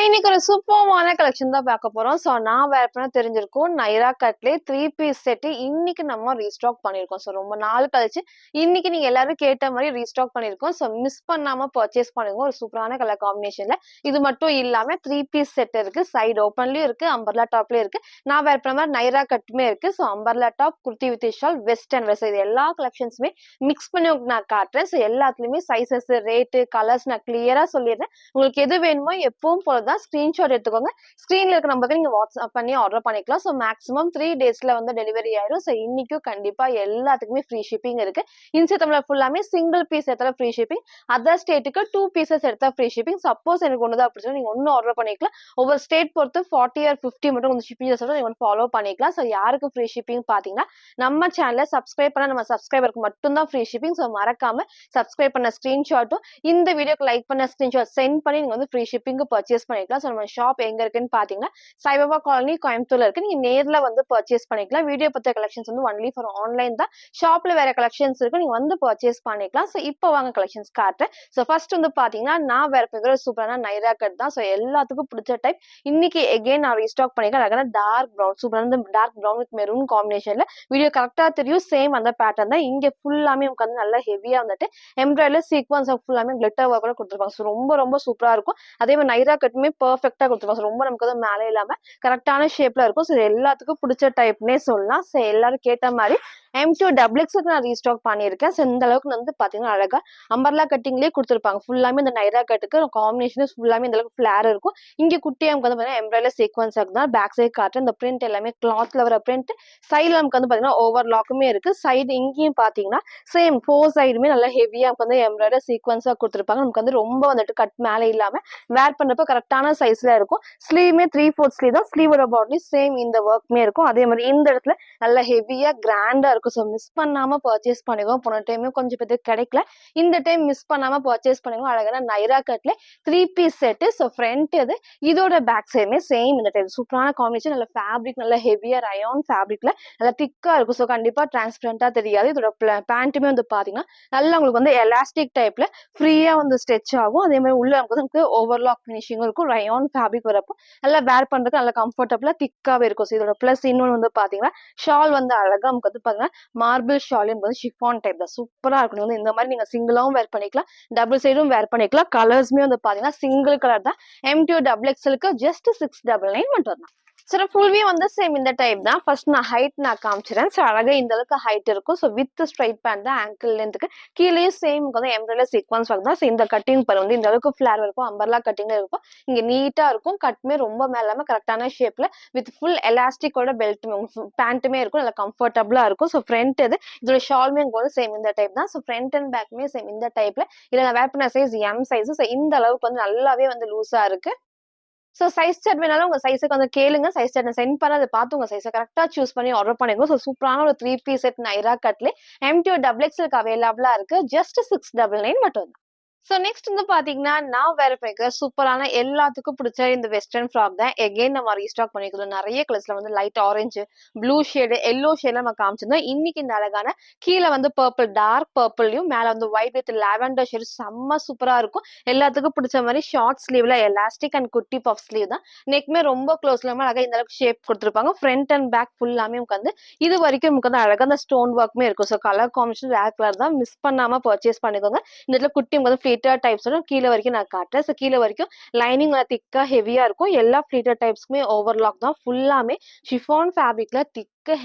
இன்னைக்கு ஒரு சூப்பர்வான கலெக்ஷன் தான் பார்க்க போறோம். ஸோ நான் வேர் பண்ண தெரிஞ்சிருக்கும். நைரா கட்லே 3 பீஸ் செட் இன்னைக்கு நம்ம ரீஸ்டாக் பண்ணியிருக்கோம். ஸோ ரொம்ப நாள் கழிச்சு இன்னைக்கு நீங்க எல்லாரும் கேட்ட மாதிரி ரீஸ்டாக் பண்ணியிருக்கோம். ஸோ மிஸ் பண்ணாம பர்ச்சேஸ் பண்ணுங்க. ஒரு சூப்பரான கலர் காம்பினேஷன்ல. இது மட்டும் இல்லாம 3 பீஸ் செட் இருக்கு. சைடு ஓப்பன்லயும் இருக்கு, அம்பர்லா டாப்லயும் இருக்கு. நான் வேர் பண்ண மாதிரி நைரா கட்டுமே இருக்கு. So umbrella top, kurti with shawl, vest and vest இது எல்லா கலெக்ஷன்ஸுமே மிக்ஸ் பண்ணி உங்களுக்கு நான் காட்டுறேன். ஸோ எல்லாத்துலயுமே சைசஸ், ரேட்டு, கலர்ஸ் நான் கிளியரா சொல்லிடுறேன். உங்களுக்கு எது வேணுமோ எப்பவும் போலதான் ஸ்கிரீன்ஷாட் எடுத்துக்கோங்க. ஸ்கிரீன்ல இருக்க நம்பருக்கு நீங்க வாட்ஸ்அப் பண்ணி ஆர்டர் பண்ணிக்கலாம். ஸோ மேக்ஸிமம் 3 டேஸ்ல வந்து டெலிவரி ஆயிரும். ஸோ இன்னைக்கும் கண்டிப்பா எல்லாத்துக்குமே ஃப்ரீ ஷிப்பிங் இருக்கு. இன்ஸ்டாகிராம்ல ஃபுல்லாமே சிங்கிள் பீஸ் எடுத்தாலும் ஃப்ரீ ஷிப்பிங், அதர் ஸ்டேட்டுக்கு 2 பீசஸ் எடுத்தா ஃப்ரீ ஷிப்பிங். சப்போஸ் எனக்கு ஒண்ணுதான் அப்படி சொல்லி நீங்க ஒன்னும் ஆர்டர் பண்ணிக்கலாம். ஒவ்வொரு ஸ்டேட் பொறுத்து 40 or 50 மட்டும் கொஞ்சம் ஷிப்பிங் நீங்க ஃபாலோ பண்ணிக்கலாம். ஸோ யாருக்கு ஃப்ரீ ஷிப்பிங் பாத்தீங்கன்னா நம்ம சேனலை சப்ஸ்கிரைப் பண்ண நம்ம சப்ஸ்கிரைபருக்கு மட்டும் தான் ஃப்ரீ ஷிப்பிங். ஸோ மறக்காம சப்ஸ்கிரைப் பண்ண ஸ்கிரீன்ஷாட்டும் இந்த வீடியோக்கு லைக் பண்ண ஸ்கிரீன்ஷாட் சென்ட் பண்ணி நீங்க வந்து ஃப்ரீ ஷிப்பிங் பர்ச்சேஸ் பண்ணிக்கலாம். ஸோ நம்ம ஷாப் எங்க இருக்குன்னு பாத்தீங்கன்னா சாய்பாபா காலனி கோயம்புத்தூர்ல இருக்கு. நீங்க நேர்ல வந்து பர்ச்சேஸ் பண்ணிக்கலாம். வீடியோ பத்திர கலெக்ஷன்ஸ் வந்து ஒன்லி ஃபார் ஆன்லைன் தான். ஷாப்ல வேற கலெக்ஷன்ஸ் இருக்கு, நீங்க வந்து பர்ச்சேஸ் பண்ணிக்கலாம். ஸோ இப்போ வாங்க கலெக்ஷன்ஸ் காட்டுறேன். ஸோ ஃபர்ஸ்ட் வந்து பாத்தீங்கன்னா நான் வேற பேர் சூப்பரான நைரா கட் தான். ஸோ எல்லாத்துக்கும் பிடிச்ச டைப் இன்னைக்கு எகைன் நான் ரீஸ்டாக் பண்ணிக்கலாம். அழகான டார்க் ப்ரௌன், சூப்பரான டார்க் ப்ரௌன் வித் மெரூன் காம்பினேஷன்ல வீடியோ கரெக்டா தெரியும். சேம் அந்த பேட்டர்ன் தான். இங்க ஃபுல்லாமே உட்காந்து நல்லா ஹெவியா வந்துட்டு எம்ப்ராய்டரி சீக்வன்ஸ் ஃபுல்லாமே கிளிட்டர் ஒர்க் கொடுத்துருப்பாங்க. ஸோ ரொம்ப ரொம்ப சூப்பரா இருக்கும். அதே மாதிரி நைரா கட்டுமே பெர்ஃபெக்ட்டா கொடுத்துருப்பாங்க. ரொம்ப நமக்கு வந்து மேலே இல்லாம கரெக்டான ஷேப்ல இருக்கும். ஸோ எல்லாத்துக்கும் பிடிச்ச டைப்னே சொல்லலாம். ஸோ எல்லாரும் கேட்ட மாதிரி M2XX நான் ரீஸ்டாக் பண்ணியிருக்கேன். ஸோ இந்த அளவுக்கு வந்து பாத்தீங்கன்னா அழகா அம்பர்லா கட்டிங்லேயே கொடுத்துருப்பாங்க. ஃபுல்லாமே இந்த நைரா கட்டுக்கு காம்பினேஷன் ஃபுல்லாமே இந்த அளவுக்கு ஃபிளார் இருக்கும். இங்க குட்டியா நமக்கு வந்து பாத்தீங்கன்னா எம்ப்ராய்டரி சீக்வன்ஸ் தான். பேக் சைடு காட்டுறேன். இந்த பிரிண்ட் எல்லாமே கிளாத்ல வர பிரிண்ட். சைடுல நமக்கு வந்து பாத்தீங்கன்னா ஓவர் லாக்குமே இருக்கு. சைடு இங்கேயும் பாத்தீங்கன்னா சேம் 4 சைடுமே நல்லா ஹெவியா நமக்கு வந்து எம்ப்ராய்டரி சீக்வன்ஸா கொடுத்துருப்பாங்க. நமக்கு வந்து ரொம்ப வந்துட்டு கட் மேலே இல்லாம வேர் பண்றப்ப கரெக்டான சைஸ்ல இருக்கும். ஸ்லீவ்மே 3/4 ஸ்லீவ் தான். ஸ்லீவோட பாட்லி சேம் இந்த ஒர்க்மே இருக்கும். அதே மாதிரி இந்த இடத்துல நல்ல ஹெவியா கிராண்டா இருக்கும். ஸோ மிஸ் பண்ணாம பர்ச்சேஸ் பண்ணிக்கோங்க. போன டைமே கொஞ்சம் பேருக்கு கிடைக்கல, இந்த டைம் மிஸ் பண்ணாம பர்ச்சேஸ் பண்ணிக்கோங்க. அழகான நைரா கட்ல 3 பீஸ் செட். ஸோ ஃப்ரண்ட் இது, இதோட பேக் சைடுமே சேம் இந்த டைப் சூப்பரான காம்பினேஷன். நல்ல ஃபேப்ரிக், நல்ல ஹெவியா ரயான் ஃபேப்ரிக்ல நல்லா திக்கா இருக்கும். ஸோ கண்டிப்பா டிரான்ஸ்பரண்டா தெரியாது. இதோட பேண்ட்டுமே வந்து பாத்தீங்கன்னா நல்லா உங்களுக்கு வந்து எலாஸ்டிக் டைப்ல ஃப்ரீயா வந்து ஸ்ட்ரெச் ஆகும். அதே மாதிரி உள்ள நமக்கு ஓவர்லாக் ஃபினிஷிங் இருக்கும். ரயான் ஃபேப்ரிக் வரப்போ நல்லா வேர் பண்றதுக்கு நல்லா கம்ஃபர்டபுளா திக்காவே இருக்கும். ஸோ இதோட பிளஸ் இன்னொன்று வந்து பாத்தீங்கன்னா ஷால் வந்து அழகா நமக்கு வந்து பாத்தீங்கன்னா மார்பிள் ஷால் வந்து ஷிஃபான் டைப் தான். சூப்பரா இருக்கும். வந்து இந்த மாதிரி நீங்க சிங்கிளாவும் வேர் பண்ணிக்கலாம், டபுள் சைடும் வேர் பண்ணிக்கலாம். கலர்ஸ்மே வந்து பாத்தீங்கன்னா சிங்கிள் கலர் தான். M2XX ஜஸ்ட் 699 மட்டும் தான். சரி, ஃபுல் வியூ வந்து சேம் இந்த டைப் தான். ஃபர்ஸ்ட் நான் ஹைட் நான் காமிச்சிடறேன். ஸோ அழகா இந்த அளவுக்கு ஹைட் இருக்கும். ஸோ வித் ஸ்ட்ரைட் பேண்ட் தான், ஆங்கிள் லென்த்துக்கு கீழேயும் சேம் வந்து எம்ப்ராய்டரி சீக்வன்ஸ் ஒர்க் தான். ஸோ இந்த கட்டிங் பாரு வந்து இந்த அளவுக்கு ஃபிளார் இருக்கும், அம்பர்லா கட்டிங் இருக்கும். இங்க நீட்டா இருக்கும். கட்டுமே ரொம்ப மேல இல்லாம கரெக்டான ஷேப்ல வித் ஃபுல் எலாஸ்டிக்கோட பெல்ட் பேண்ட்டுமே இருக்கும். நல்லா கம்ஃபர்டபுளா இருக்கும். ஸோ ஃப்ரண்ட் இது, இதோட ஷால்மே வந்து சேம் இந்த டைப் தான். ஸோ ஃப்ரண்ட் அண்ட் பேக்மே சேம் இந்த டைப்ல. இதுல நான் வேர் பண்ண சைஸ் M சைஸ். ஸோ இந்த அளவுக்கு வந்து நல்லாவே வந்து லூஸா இருக்கு. ஸோ சைஸ் சார்ட் வேணாலும் உங்க சைஸுக்கு வந்து கேளுங்க. சைஸ் சார்ட் சென்ட் பண்ண அதை பார்த்து உங்க சைஸை கரெக்டா சூஸ் பண்ணி ஆர்டர் பண்ணிக்கோங்க. ஸோ சூப்பரான ஒரு 3 பீஸ் செட் நைரா கட்லே M2XX அவைலபிளா இருக்கு. ஜஸ்ட் 699 மட்டும் தான். ஸோ நெக்ஸ்ட் வந்து பாத்தீங்கன்னா நான் வேற பண்ணிக்கிற சூப்பரான எல்லாத்துக்கும் பிடிச்ச இந்த வெஸ்டர்ன் ஃப்ராக் தான் எகைன் நம்ம ரீஸ்டாக் பண்ணிக்கிறோம். நிறைய கலர்ஸ்ல வந்து light orange, blue shade, yellow ஷேட்ல நம்ம காமிச்சிருந்தோம். இன்னைக்கு இந்த அழகான கீழே வந்து பர்பிள், டார்க் பர்பிள்லயும் மேல வந்து ஒயிட் வித் லாவெண்டர் ஷேடு செம்ம சூப்பரா இருக்கும். எல்லாத்துக்கும் பிடிச்ச மாதிரி ஷார்ட் ஸ்லீவ்ல எலாஸ்டிக் அண்ட் குட்டி பஃப் ஸ்லீவ் தான். நெக்மே ரொம்ப க்ளோஸ்ல அழகா இந்த அளவுக்கு ஷேப் கொடுத்துருப்பாங்க. ஃப்ரண்ட் அண்ட் பேக் ஃபுல்லாமே உட்காந்து இது வரைக்கும் நமக்கு வந்து அழகா அந்த ஸ்டோன் ஒர்க்குமே இருக்கும். So colour combination rare colour தான். மிஸ் பண்ணாம பர்ச்சேஸ் பண்ணிக்கோங்க. இந்த இடத்துல குட்டி வந்து ஃபிளேட்டர் டைப்ஸோட கீழே வரைக்கும் நான் காட்டுறேன். ஸோ கீழே வரைக்கும் லைனிங் திக்கா ஹெவியா இருக்கும். எல்லா ஃபிளேட்டர் டைப்ஸ்க்குமே ஓவர்லாக் தான். ஃபுல்லாமே ஷிஃபான் ஃபேப்ரிக்ல திக்க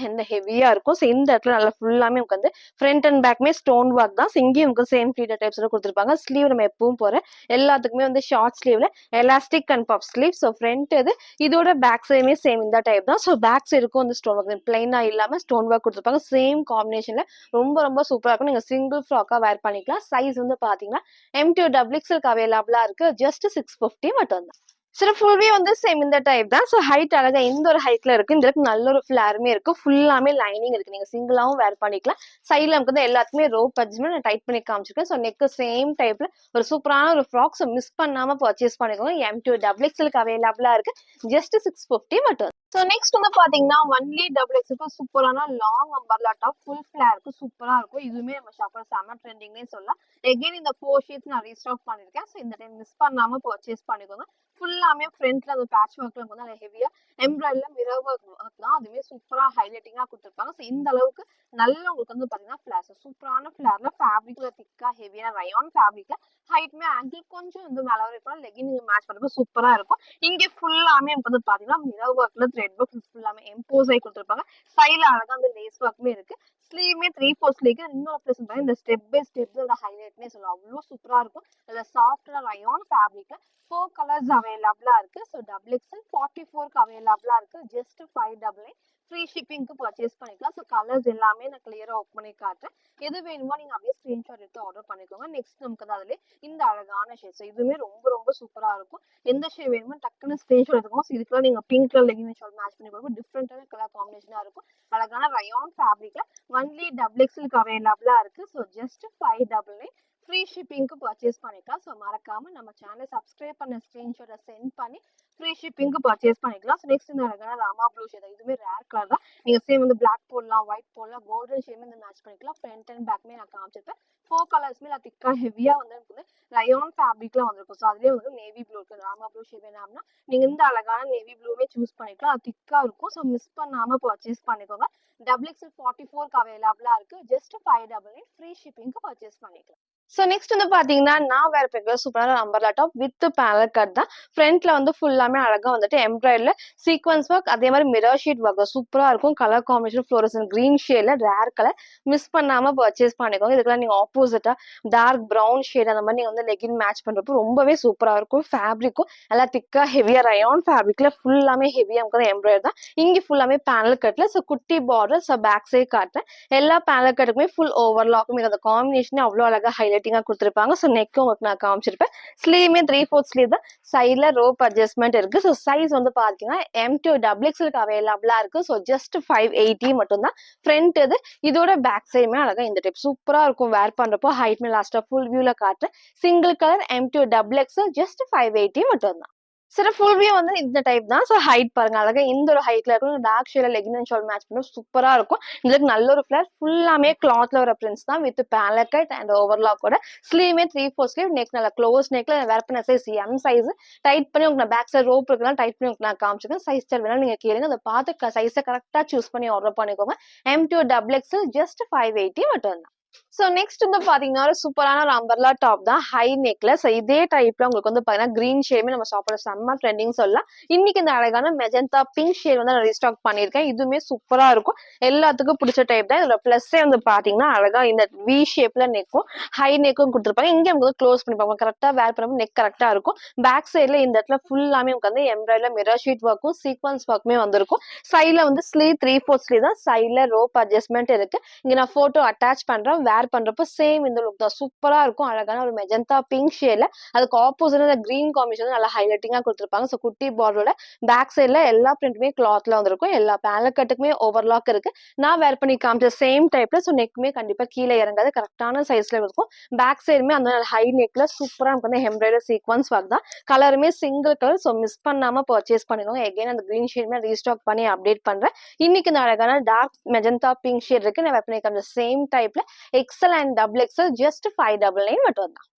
ஹெவியா இருக்கும். ஸோ இந்த இடத்துல நல்லா ஃபுல்லாமே உட்காந்து ஃப்ரண்ட் அண்ட் பேக்மே ஸ்டோன் ஒர்க் தான். இங்கேயும் உங்களுக்கு சேம் ஃபிளேட்டர் டைப்ஸோட கொடுத்துருப்பாங்க. ஸ்லீவ் நம்ம எப்பவும் போற எல்லாத்துக்குமே வந்து ஷார்ட் ஸ்லீவ்ல elastic and puff sleeve. So front இது, இதோட பேக் சைடுமே சேம் இந்த டைப் தான். ஸோ பேக் சைடுக்கும் வந்து ஸ்டோன் ஒர்க் பிளைனா இல்லாம ஸ்டோன் ஒர்க் கொடுத்துருப்பாங்க. சேம் காம்பினேஷன்ல ரொம்ப ரொம்ப சூப்பரா இருக்கும். நீங்க சிங்கிள் ஃப்ராக்கா வேர் பண்ணிக்கலாம். சைஸ் வந்து பாத்தீங்கன்னா M2XX அவைலபிளா இருக்கு. ஜஸ்ட் 650 மட்டும் தான். சரி, ஃபுல்வே வந்து சேம் இந்த டைப் தான். ஸோ ஹைட் அழகா இந்த ஒரு ஹைட்ல இருக்கு. இந்த அளவுக்கு நல்ல ஒரு ஃபிளாருமே இருக்கு. ஃபுல்லாமே லைனிங் இருக்கு. நீங்க சிங்கிளாவும் வேர் பண்ணிக்கலாம். சைட்ல நமக்கு வந்து எல்லாத்துக்குமே ரோப் அட்ஜஸ்ட்மெண்ட் நான் டைட் பண்ணி காமிச்சிருக்கேன். ஸோ நெக் சேம் டைப்ல ஒரு சூப்பரான ஒரு ஃப்ராக். ஸோ மிஸ் பண்ணாம பர்ச்சேஸ் பண்ணிக்கோங்க. M2XX அவைலபிளா இருக்கு. ஜஸ்ட் 650 மட்டும். ஸோ நெக்ஸ்ட் வந்து பாத்தீங்கன்னா ஒன்லி டபுள் எக்ஸுக்கு சூப்பரான லாங் அம்பர்லா டாப் ஃபுல் ஃபிளேருக்கு சூப்பரா இருக்கும். இதுவுமே நம்ம ஷாப்பர் செம்ம ட்ரெண்டிங்னே சொல்லலாம். எகைன் இந்த 4 ஷீட்ஸ் நான் ரீஸ்டாக் பண்ணிருக்கேன். ஸோ இந்த டைம் மிஸ் பண்ணாம பர்ச்சேஸ் பண்ணிக்கோங்க. ஃபுல்லாமே ஃப்ரண்ட்ல அந்த பேட்ச் ஒர்க்ல வந்து நல்ல ஹெவியா எம்ப்ராய்டரில மிரர் ஒர்க் தான். அதுவுமே சூப்பரா ஹைலைட்டிங்கா கொடுத்துருப்பாங்க. ஸோ இந்த அளவுக்கு நல்ல உங்களுக்கு வந்து பாத்தீங்கன்னா ஃபிளார்ஸ் சூப்பரான ஃபிளார்ல ஃபேப்ரிக்ல திக்கா ஹெவியா ரயான் ஃபேப்ரிக்ல ஹைட்மே ஆங்கிள் கொஞ்சம் வந்து மேல வரை இருக்கலாம். லெகின் நீங்க மேட்ச் பண்ணுறப்ப சூப்பரா இருக்கும். இங்க ஃபுல்லாமே நமக்கு வந்து பாத்தீங்கன்னா மிரர் ஒர்க்ல த்ரெட் ஒர்க் ஃபுல்லாமே எம்போஸ் ஆகி கொடுத்துருப்பாங்க. சைட்ல அழகா அந்த லேஸ் ஒர்க்குமே இருக்கு. ஸ்லீவ்மே 3/4 ஸ்லீவ்க்கு இன்னொரு பிளஸ் இந்த ஸ்டெப் பை ஸ்டெப் ஹைலைட்னே சொல்லலாம். அவ்வளோ சூப்பரா இருக்கும். அதுல சாஃப்டா ரயான் ஃபேப்ரிக்ல 4 கலர்ஸ் அவைலபிளா இருக்கு. ஸோ டபுள் எக்ஸ்எல் 44க்கு அவைலபிளா இருக்கு. ஜஸ்ட் 599 ஃப்ரீ ஷிப்பிங்க்கு பர்ச்சேஸ் பண்ணிக்கலாம். ஸோ கலர்ஸ் எல்லாமே நான் கிளியரா ஓப்பன் பண்ணி காட்டுறேன். எது வேணுமோ நீங்க அப்படியே ஸ்கிரீன்ஷாட் எடுத்து ஆர்டர் பண்ணிக்கோங்க. நெக்ஸ்ட் நமக்கு வந்து அதுல இந்த அழகான ஷேட்ஸ் இதுவுமே ரொம்ப ரொம்ப சூப்பரா இருக்கும். எந்த ஷேட் வேணுமோ டக்குன்னு ஸ்கிரீன்ஷாட் எடுத்துக்கோங்க. ஸோ இதுக்கெல்லாம் நீங்க pink colour legging shawl match பண்ணி போகும் டிஃப்ரெண்டான கலர் காம்பினேஷனா இருக்கும். அழகான ரயான் ஃபேப்ரிக்ல ஒன்லி டபுள் எக்ஸ்எல்க்கு அவைலபிளா இருக்கு. ஸோ ஜஸ்ட் 599 ஃப்ரீ ஷிப்பிங்க்கு பர்ச்சேஸ் பண்ணிக்கலாம். ஸோ மறக்காம நம்ம சேனலை சப்ஸ்கிரைப் பண்ண ஸ்கிரீன்ஷாட்டை சென்ட் பண்ணி ஃப்ரீ ஷிப்பிங்க்கு பர்ச்சேஸ் பண்ணிக்கலாம். ஸோ நெக்ஸ்ட் இந்த அழகான ராமா ப்ளூ ஷேட் இதுவுமே ரேர் கலர் தான். நீங்க சேம் வந்து பிளாக் போடலாம், ஒயிட் போடலாம், கோல்டன் ஷேட் வந்து மேட்ச் பண்ணிக்கலாம். ஃப்ரண்ட் அண்ட் பேக்மே நான் காமிச்சிருப்பேன். 4 கலர்ஸ்மே நான் திக்கா ஹெவியா வந்து எனக்கு ரயான் ஃபேப்ரிக்ல வந்திருக்கும். ஸோ அதுலேயே வந்து நேவி ப்ளூ இருக்கு. ராமா ப்ளூ ஷேட் வேணாம்னா நீங்க இந்த அழகான நேவி ப்ளூவே சூஸ் பண்ணிக்கலாம். அது திக்கா இருக்கும். ஸோ மிஸ் பண்ணாம பர்ச்சேஸ் பண்ணிக்கோங்க. டபுள் எக்ஸ்எல் 44க்கு அவைலபிளா இருக்கு. ஜஸ்ட் 599 ஃப்ரீ ஷிப்பிங்க்கு பர்ச்சேஸ் பண்ணிக்கலாம். ஸோ நெக்ஸ்ட் வந்து பாத்தீங்கன்னா நான் வேற பெரிய சூப்பரான umbrella top with panel cut தான். ஃப்ரண்ட்ல வந்து ஃபுல்லாமே அழகா வந்துட்டு எம்ப்ராய்டரில சீக்வன்ஸ் ஒர்க் அதே மாதிரி மிரர் ஷீட் ஒர்க் சூப்பரா இருக்கும். கலர் காம்பினேஷன் ஃப்ளோரசன் கிரீன் ஷேட்ல ரேர் கலர் மிஸ் பண்ணாம பர்ச்சேஸ் பண்ணிக்கோங்க. இதுக்கெல்லாம் நீங்க ஆப்போசிட்டா டார்க் ப்ரௌன் ஷேட் அந்த மாதிரி நீங்க வந்து லெகின் மேட்ச் பண்றப்போ ரொம்பவே சூப்பரா இருக்கும். ஃபேப்ரிக்கும் நல்லா திக்கா ஹெவியா ரயான் ஃபேப்ரிக்ல ஃபுல்லாமே ஹெவியா நமக்கு எம்ப்ராய்டர் தான். இங்க ஃபுல்லாமே பேனல் கட்ல ஸோ குட்டி பார்டர் ஸோ பேக் சைட் காட்டுறேன். எல்லா பேனல் கட்டுக்குமே ஃபுல் ஓவர்லாக்கும் அந்த காம்பினேஷனே அவ்வளோ அழகா ஹைலைட்டிங்கா கொடுத்துருப்பாங்க. ஸோ நெக் உங்களுக்கு நான் காமிச்சிருப்பேன். ஸ்லீவ்மே 3/4 ஸ்லீவ் தான். சைட்ல ரோப் அட்ஜஸ்ட்மெண்ட் இருக்கு. ஸோ சைஸ் வந்து பாத்தீங்கன்னா M2 டபுள் எக்ஸ்எல்க்கு அவைலபிளா இருக்கு. ஸோ ஜஸ்ட் 580 மட்டும் தான். ஃப்ரண்ட் இது இதோட பேக் சைடுமே அழகா இந்த டைப் சூப்பரா இருக்கும். வேர் பண்றப்போ ஹைட்மே லாஸ்டா ஃபுல் வியூல காட்டுறேன். Single colour M2 double XL just 580 மட்டும் தான். சில ஃபுல் வியூ வந்து இந்த டைப் தான். ஸோ ஹைட் பாருங்க அழகா இந்த ஒரு ஹைட்ல இருக்கும். டார்க் ஷேட்ல லெகின் அண்ட் ஷால் மேட்ச் பண்ணும் சூப்பரா இருக்கும். இதுக்கு நல்ல ஒரு ஃபிளர் ஃபுல்லாமே கிளாத்ல வர பிரிண்ட்ஸ் தான் வித் பேனல் கட் அண்ட் ஓவர்லாக்கோட ஸ்லீவ்மே 3/4 ஸ்லீவ் நெக் நல்ல க்ளோஸ் நெக்ல வேர் பண்ண சைஸ் எம் சைஸ் டைட் பண்ணி உங்களுக்கு நான் பேக் சைடு ரோப் இருக்கலாம் டைட் பண்ணி உங்களுக்கு நான் காமிச்சிருக்கேன். சைஸ் ஸ்டைல் வேணா நீங்க கேளுங்க. அதை பார்த்து சைஸை கரெக்டா சூஸ் பண்ணி ஆர்டர் பண்ணிக்கோங்க. M2 டபுள் எக்ஸ்எல் ஜஸ்ட் 580 மட்டும் தான். ஸோ நெக்ஸ்ட் வந்து பாத்தீங்கன்னா ஒரு சூப்பரான ஒரு அம்பர்லா டாப் தான் ஹை நெக்ல. ஸோ இதே டைப்ல உங்களுக்கு வந்து பாத்தீங்கன்னா கிரீன் ஷேமே நம்ம ஷாப்போட செம்ம ட்ரெண்டிங் சொல்லலாம். இன்னைக்கு இந்த அழகான மெஜந்தா பிங்க் ஷேட் வந்து நான் ரீஸ்டாக் பண்ணியிருக்கேன். இதுவுமே சூப்பரா இருக்கும். எல்லாத்துக்கும் பிடிச்ச டைப் தான். இதுல பிளஸ்ஸே வந்து பாத்தீங்கன்னா அழகா இந்த வி ஷேப்ல நெக்கும் ஹை நெக்கும் கொடுத்துருப்பாங்க. இங்க நமக்கு க்ளோஸ் பண்ணிப்பாங்க. கரெக்டா வேர் பண்ணும்போது நெக் கரெக்டா இருக்கும். பேக் சைட்ல இந்த இடத்துல ஃபுல்லாமே நமக்கு வந்து எம்ப்ராய்டரில மிரர் ஷீட் ஒர்க்கும் சீக்வன்ஸ் ஒர்க்குமே வந்திருக்கும். சைட்ல வந்து ஸ்லீவ் 3/4 ஸ்லீவ் தான். சைட்ல ரோப் அட்ஜஸ்ட்மெண்ட் இருக்கு. இங்க நான் போட்டோ அட்டாச் பண்றேன். வேர் பண்றப்போ சேம் இந்த லுக் தான். சூப்பரா இருக்கும். அழகான ஒரு மெஜந்தா பிங்க் ஷேட்ல அதுக்கு ஆப்போசிட்ல கிரீன் காம்பினேஷன் நல்லா ஹைலைட்டிங்கா கொடுத்துருப்பாங்க. ஸோ குட்டி பார்டரோட பேக் சைட்ல எல்லா பிரிண்ட்டுமே கிளாத்ல வந்திருக்கும். எல்லா பேனல் கட்டுக்குமே ஓவர்லாக் இருக்கு. நான் வேர் பண்ணி காமிச்ச சேம் டைப்ல ஸோ நெக்குமே கண்டிப்பா கீழே இறங்காது. கரெக்டான சைஸ்ல இருக்கும். பேக் சைடுமே அந்த ஹை நெக்ல சூப்பரா நமக்கு வந்து எம்ப்ராய்டரி சீக்வன்ஸ் ஒர்க் தான். கலருமே சிங்கிள் கலர். ஸோ மிஸ் பண்ணாம பர்ச்சேஸ் பண்ணிக்கோங்க. எகைன் அந்த கிரீன் ஷேட்மே ரீஸ்டாக் பண்ணி அப்டேட் பண்றேன். இன்னைக்கு இந்த அழகான டார்க் மெஜந்தா பிங்க் ஷேட் இருக்கு. நான் வேர் பண்ணி காமிச்ச சேம் டைப்ல XL and double XL just 599 மட்டும் தான்.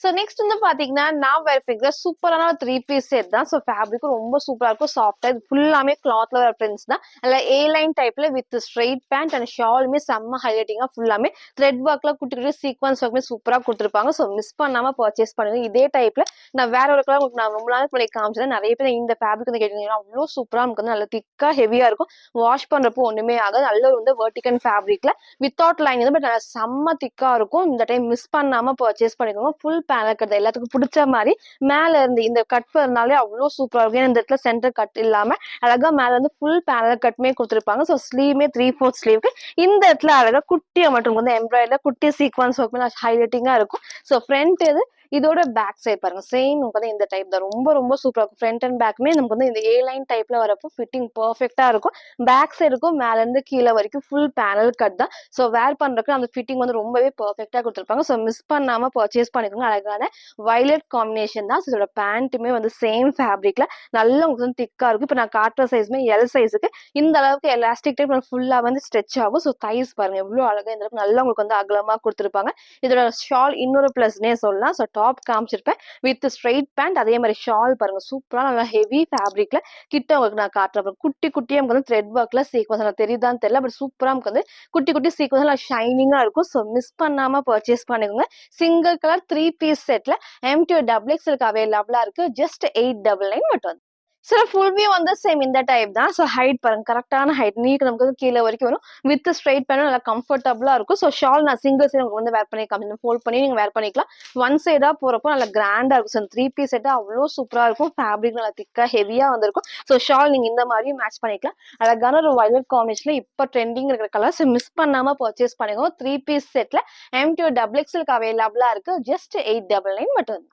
ஸோ நெக்ஸ்ட் வந்து பாத்தீங்கன்னா நான் வேர் பிக்ல சூப்பரான 3 பீஸ் செட் தான். ஸோ ஃபேப்ரிக்கும் ரொம்ப சூப்பரா இருக்கும். சாஃப்டா இது ஃபுல்லாமே கிளாத்ல வர பிரிண்ட்ஸ் தான். அதில் ஏ லைன் டைப்ல வித் ஸ்ட்ரெயிட் பேண்ட் அண்ட் ஷாலுமே செம்ம ஹைலைட்டிங்கா ஃபுல்லாமே த்ரெட் ஒர்க்ல குட்டி குட்டி சீக்வன்ஸ் ஒர்க்குமே சூப்பரா கொடுத்துருப்பாங்க. ஸோ மிஸ் பண்ணாம பர்ச்சேஸ் பண்ணுங்க. இதே டைப்ல நான் வேற ஒரு கலர் உங்களுக்கு நான் ரொம்ப நாள் பண்ணி காமிச்சேன். நிறைய பேர் இந்த ஃபேப்ரிக் வந்து கேட்டீங்கன்னா அவ்வளோ சூப்பரா நமக்கு வந்து நல்ல திக்கா ஹெவியா இருக்கும். வாஷ் பண்றப்போ ஒண்ணுமே ஆகாது. நல்ல ஒரு வந்து வெர்டிகன் ஃபேப்ரிக்ல வித்தவுட் லைன் வந்து பட் செம்ம திக்கா இருக்கும். இந்த டைம் மிஸ் பண்ணாம பர்ச்சேஸ் பண்ணிக்கோங்க. ஃபுல் பேனல் கட் எல்லாத்துக்கும் பிடிச்ச மாதிரி மேல இருந்து இந்த கட் பண்ணாலே அவ்வளவு சூப்பரா இருக்கும். இந்த இடத்துல சென்டர் கட் இல்லாம அழகா மேல இருந்து ஃபுல் பேனல் கட்டுமே கொடுத்துருப்பாங்க. ஸோ ஸ்லீவ்மே 3/4 ஸ்லீவ்க்கு இந்த இடத்துல அழகா குட்டியா மட்டும் வந்து எம்ப்ராய்டரி குட்டி சீக்வன்ஸ் ஒர்க் ஹைலைட்டிங்கா இருக்கும். ஸோ ஃப்ரண்ட் இது இதோட பேக் சைட் பாருங்க சேம் நமக்கு வந்து இந்த டைப் தான். ரொம்ப ரொம்ப சூப்பரா இருக்கும். ஃப்ரண்ட் அண்ட் பேக்குமே நமக்கு வந்து இந்த ஏ லைன் டைப்ல வரப்போ ஃபிட்டிங் பர்ஃபெக்டா இருக்கும். பேக் சைடுக்கும் மேல இருந்து கீழே வரைக்கும் ஃபுல் பேனல் கட் தான். ஸோ வேர் பண்றதுக்கு அந்த ஃபிட்டிங் வந்து ரொம்பவே பர்ஃபெக்டா கொடுத்துருப்பாங்க. ஸோ மிஸ் பண்ணாம பர்ச்சேஸ் பண்ணிக்கோங்க. அழகான வயலட் காம்பினேஷன் தான். ஸோ இதோட பேண்ட்டுமே வந்து சேம் ஃபேப்ரிக்ல நல்லா உங்களுக்கு வந்து திக்கா இருக்கும். இப்போ நான் காட்டுற சைஸ்மே எல் சைஸுக்கு இந்த அளவுக்கு எலாஸ்டிக் டைப் ஃபுல்லா வந்து ஸ்ட்ரெச் ஆகும். ஸோ தைஸ் பாருங்க எவ்வளவு அழகா இந்த அளவுக்கு நல்லா உங்களுக்கு வந்து அகலமா கொடுத்துருப்பாங்க. இதோட ஷால் இன்னொரு பிளஸ்னே சொல்லலாம். ஸோ டாப் காமிச்சிருப்பேன் வித் ஸ்ட்ரெயிட் பேண்ட். அதே மாதிரி ஷால் பாருங்க சூப்பரா நல்லா ஹெவி ஃபேப்ரிக்ல கிட்ட உங்களுக்கு நான் காட்டுறேன். குட்டி குட்டியா நமக்கு வந்து த்ரெட் ஒர்க்ல சீக்வன்ஸ் தெரியுதான்னு தெரியல. பட் சூப்பரா நமக்கு வந்து குட்டி குட்டி சீக்வன்ஸ் ஷைனிங்கா இருக்கும். ஸோ மிஸ் பண்ணாம பர்ச்சேஸ் பண்ணிக்கோங்க. சிங்கிள் கலர் 3 பீஸ் செட்ல M2 XXL அவைலபிளா இருக்கு. ஜஸ்ட் 899 மட்டும். சில ஃபுல் வியூ வந்து சேம் இந்த டைப் தான். ஸோ ஹைட் பாருங்க கரெக்டான ஹைட் நீட் நமக்கு வந்து கீழே வரைக்கும் வரும். வித் ஸ்ட்ரைட் பேனும் நல்லா கம்ஃபர்டபுளா இருக்கும். ஸோ ஷால் நான் சிங்கிள் சைடு உங்களுக்கு வந்து வேர் பண்ணி காமிச்சு ஃபோல்ட் பண்ணி நீங்க வேர் பண்ணிக்கலாம். ஒன் சைடா போறப்போ நல்லா கிராண்டா இருக்கும். ஸோ 3 பீஸ் செட் அவ்வளோ சூப்பரா இருக்கும். ஃபேப்ரிக் நல்லா திக்கா ஹெவியா வந்திருக்கும். ஸோ ஷால் நீங்க இந்த மாதிரியும் மேட்ச் பண்ணிக்கலாம். அழகான ஒரு வயலட் காம்பினேஷன்ல இப்போ ட்ரெண்டிங் இருக்கிற கலர்ஸ் மிஸ் பண்ணாம பர்ச்சேஸ் பண்ணிக்கோங்க. 3 பீஸ் செட்ல M2 XXL அவைலபிளா இருக்கு. ஜஸ்ட் 899 மட்டும்.